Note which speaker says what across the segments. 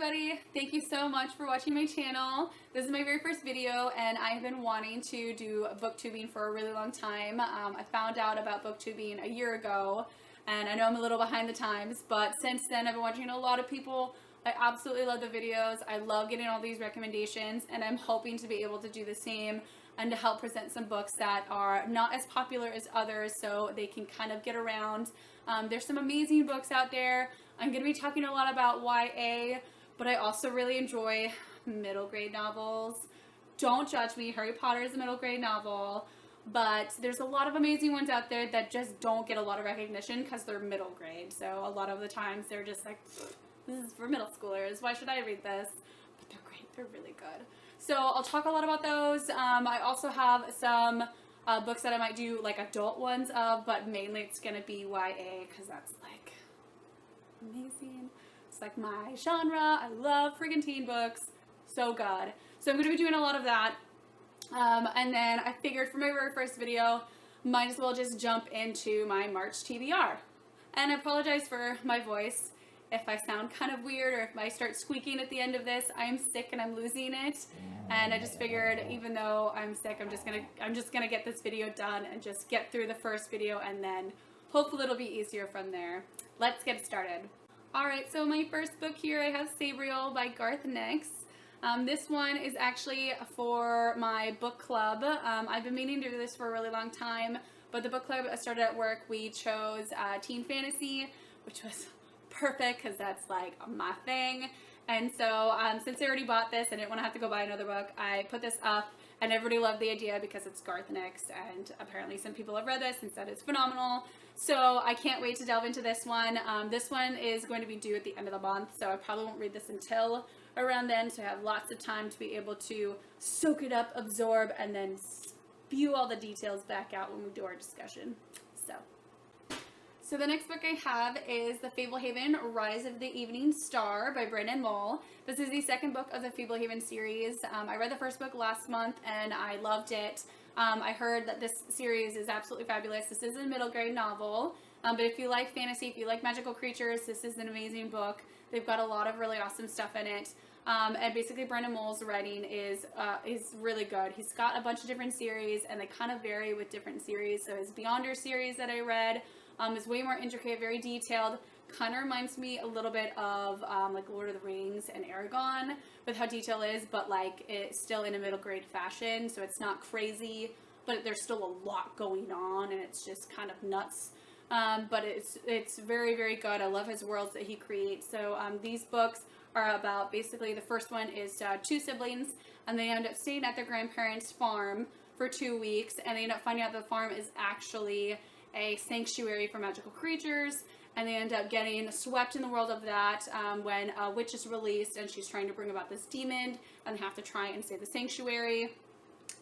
Speaker 1: everybody! Thank you so much for watching my channel. This is my very first video and I've been wanting to do booktubing for a really long time. I found out about booktubing a year ago and I know I'm a little behind the times, but since then I've been watching a lot of people. I absolutely love the videos. I love getting all these recommendations and I'm hoping to be able to do the same and to help present some books that are not as popular as others so they can kind of get around. There's some amazing books out there. I'm going to be talking a lot about YA, but I also really enjoy middle grade novels. Don't judge me, Harry Potter is a middle grade novel, but there's a lot of amazing ones out there that just don't get a lot of recognition because they're middle grade. So a lot of the times they're just like, this is for middle schoolers, why should I read this? But they're great, they're really good. So I'll talk a lot about those. I also have some books that I might do like adult ones of, but mainly it's going to be YA because that's like amazing. It's like my genre. I love freaking teen books. So good. So I'm going to be doing a lot of that. And then I figured for my very first video, might as well just jump into my March TBR. And I apologize for my voice if I sound kind of weird or if I start squeaking at the end of this. I am sick and I'm losing it. And I just figured even though I'm sick, I'm just gonna get this video done and just get through the first video and then hopefully it'll be easier from there. Let's get started. Alright, so my first book here, I have Sabriel by Garth Nix. This one is actually for my book club. I've been meaning to do this for a really long time, but the book club started at work. We chose teen fantasy, which was perfect because that's like my thing. And so since I already bought this, I didn't want to have to go buy another book. I put this up and everybody loved the idea because it's Garth Nix and apparently some people have read this and said it's phenomenal. So I can't wait to delve into this one. This one is going to be due at the end of the month, so I probably won't read this until around then, so I have lots of time to be able to soak it up, absorb, and then spew all the details back out when we do our discussion. So the next book I have is The Fablehaven Rise of the Evening Star by Brendan Mull. This is the second book of the Fablehaven series. I read the first book last month and I loved it. I heard that this series is absolutely fabulous. This is a middle grade novel, but if you like fantasy, if you like magical creatures, this is an amazing book. They've got a lot of really awesome stuff in it. And basically Brendan Mull's writing is really good. He's got a bunch of different series and they kind of vary with different series. So his Beyonder series that I read is way more intricate, very detailed. Kind of reminds me a little bit of like Lord of the Rings and Aragon with how detailed it is, but like it's still in a middle grade fashion, so it's not crazy, but there's still a lot going on and it's just kind of nuts. But it's very, very good. I love his worlds that he creates. So these books are about, basically the first one is two siblings and they end up staying at their grandparents' farm for 2 weeks and they end up finding out the farm is actually a sanctuary for magical creatures, and they end up getting swept in the world of that when a witch is released and she's trying to bring about this demon and have to try and save the sanctuary.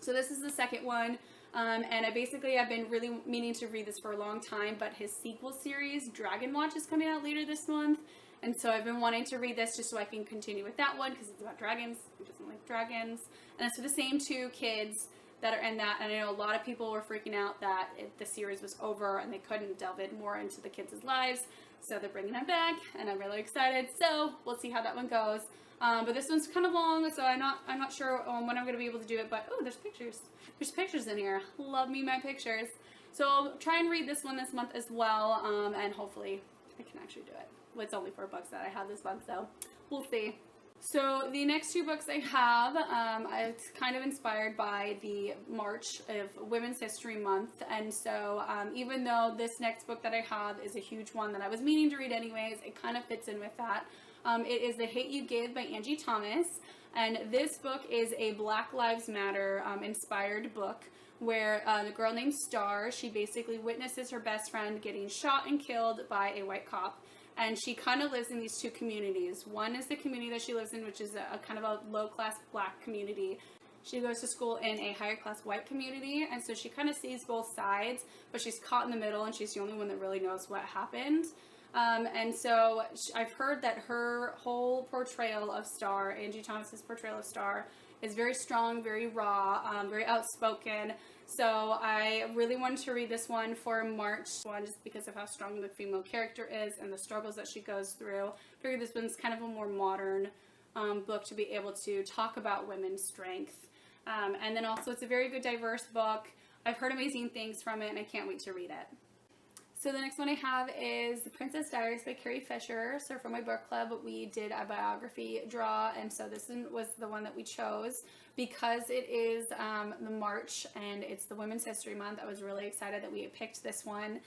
Speaker 1: So this is the second one, and I've been really meaning to read this for a long time, but his sequel series, Dragon Watch, is coming out later this month, and so I've been wanting to read this just so I can continue with that one because it's about dragons. Who doesn't like dragons? And it's for the same two kids that are in that, and I know a lot of people were freaking out that the series was over and they couldn't delve in more into the kids' lives, so they're bringing it back, and I'm really excited, so we'll see how that one goes. But this one's kind of long, so I'm not sure when I'm going to be able to do it, but oh, there's pictures in here. Love me my pictures. So I'll try and read this one this month as well, and hopefully I can actually do it. Well, it's only 4 books that I have this month, so we'll see. So the next 2 books I have, it's kind of inspired by the March of Women's History Month, and so even though this next book that I have is a huge one that I was meaning to read anyways, it kind of fits in with that. It is The Hate You Give by Angie Thomas, and this book is a Black Lives Matter inspired book where the girl named Star, she basically witnesses her best friend getting shot and killed by a white cop. And she kind of lives in these 2 communities. One is the community that she lives in, which is a kind of a low-class black community. She goes to school in a higher-class white community, and so she kind of sees both sides, but she's caught in the middle, and she's the only one that really knows what happened. And so I've heard that her whole portrayal of Star, Angie Thomas's portrayal of Star, is very strong, very raw, very outspoken. So I really wanted to read this one for March one just because of how strong the female character is and the struggles that she goes through. I figured this one's kind of a more modern book to be able to talk about women's strength. And then also it's a very good diverse book. I've heard amazing things from it and I can't wait to read it. So the next one I have is The Princess Diaries by Carrie Fisher. So for my book club, we did a biography draw, and so this one was the one that we chose. Because it is the March and it's the Women's History Month, I was really excited that we had picked this one.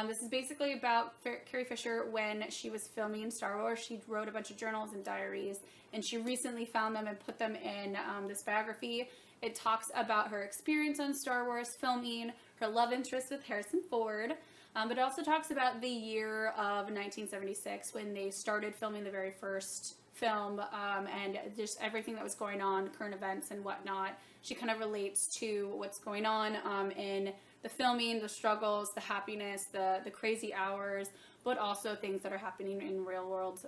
Speaker 1: This is basically about Carrie Fisher when she was filming Star Wars. She wrote a bunch of journals and diaries, and she recently found them and put them in this biography. It talks about her experience on Star Wars filming, her love interest with Harrison Ford, but it also talks about the year of 1976 when they started filming the very first film, and just everything that was going on, current events and whatnot. She kind of relates to what's going on in the filming, the struggles, the happiness, the crazy hours, but also things that are happening in real world.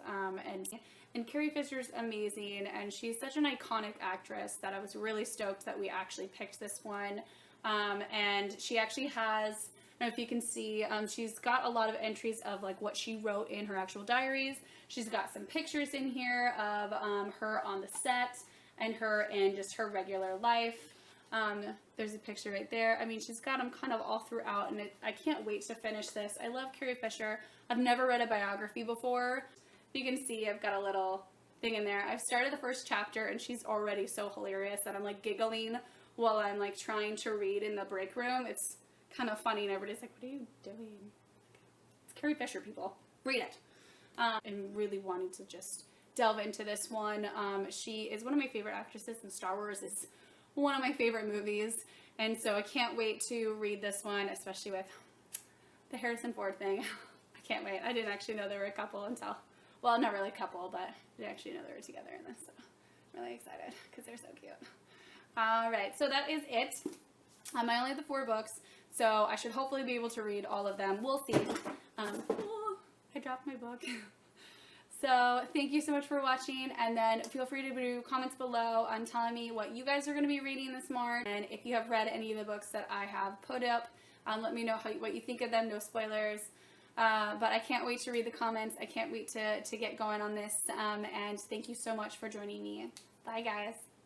Speaker 1: And Carrie Fisher's amazing, and she's such an iconic actress that I was really stoked that we actually picked this one. And she actually has, I don't know if you can see, she's got a lot of entries of like what she wrote in her actual diaries. She's got some pictures in here of her on the set and her in just her regular life. There's a picture right there. I mean, she's got them kind of all throughout, and I can't wait to finish this. I love Carrie Fisher. I've never read a biography before. You can see I've got a little thing in there. I've started the first chapter, and she's already so hilarious that I'm like giggling while I'm like trying to read in the break room. It's kind of funny, and everybody's like, what are you doing? It's Carrie Fisher, people. Read it. And really wanting to just delve into this one. She is one of my favorite actresses, and Star Wars is one of my favorite movies, and so I can't wait to read this one, especially with the Harrison Ford thing. I can't wait. I didn't actually know they were a couple until, well, not really a couple, but I didn't actually know they were together in this, so I'm really excited because they're so cute. Alright, so that is it. I only have the 4 books, so I should hopefully be able to read all of them. We'll see. Oh, I dropped my book. So thank you so much for watching, and then feel free to do comments below on telling me what you guys are going to be reading this March, and if you have read any of the books that I have put up, let me know what you think of them. No spoilers, but I can't wait to read the comments. I can't wait to get going on this, and thank you so much for joining me. Bye guys.